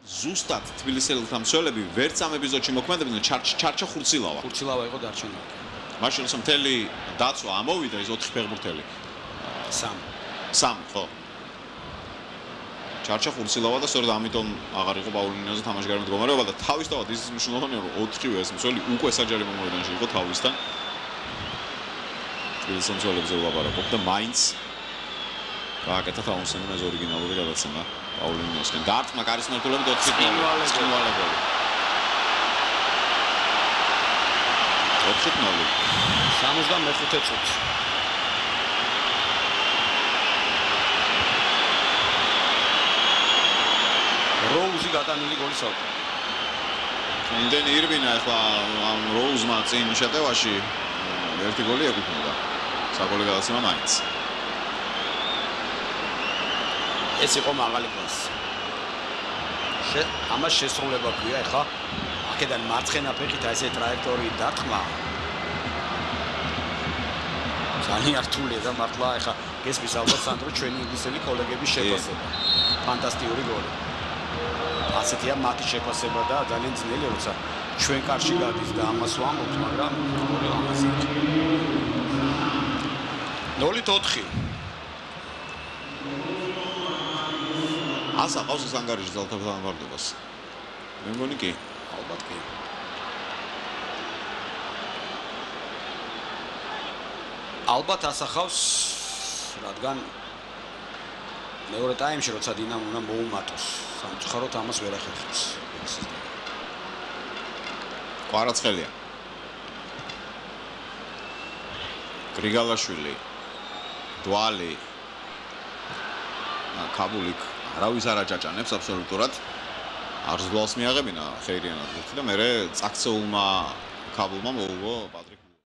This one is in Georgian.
ზუსტად თბილისელთა მსვლელები ვერც ამ ეპიზოდში მოქმედებდნენ ჩარჩა ხურცილავა. ხურცილავა იყო დარჩენილი. მაშინ როცა მთელი დაცვა ამოვიდა ის 4 ფეხბურთელი. 3 ხო. ჩარჩა ხურცილავა და სწორედ ამიტომ აღარ იყო პაულინიოზე თამაშგარემ მდგომარეობა და თავისთავად ის მნიშვნელოვანია რომ 4-ვე ეს მსვლელი უკვე საჯარო მომოედანში იყო თავისთან. თბილისის მსვლელებზე ვლაპარაკობ და მაინც გააკეთა თაუნსენდმა ეს ორიგინალური გადაცემა პაულინიოსკენ. დარტყმა კარის მართულებით 4-0. 65 წუთი. როუზი გადანილი გოლის ავტორი. იმდენი ირბინა ახლა ამ როუზმა წინ შეტევაში ერთი გოლი ეკუთვნოდა. საგოლე გადაცემა მაინც. ეს იყო მაღალი კლასი. ამას შესრულება ქვია ახლა აქედან მარცხენა ფეხით ესე ტრაექტორი დარტყმა. ძალიან რთულია და მართლა ახლა გესმის ალბათ სანდრო ჩვენი ინგლისელი კოლეგების შეფასება. ფანტასტიკური გოლი. ასეთია მათი შეფასება და ძალიან ძნელია როცა ჩვენ კარში გადის და ამას ვამბობთ, მაგრამ გოლი ამაზე. 0-4. ას აყავს ეს ანგარიში ძალთაბთან ვარდობას. მე მგონი კი. ალბათ კი. ალბათ ასახავს, რადგან მეორე ტაიმში როცა დინამო უნდა მოუმატოს, სამწუხაროდ ამას ვერ ახერხებს. კვარაცხელია. გრიგალაშვილი. დვალი. კაბულიკ არავის არ აჭაჭანებს აბსოლუტურად. არს გვალს მიაღებინა ხეირიანად და მე წაქცეულმა კაბულმა მოუგო პატრიკ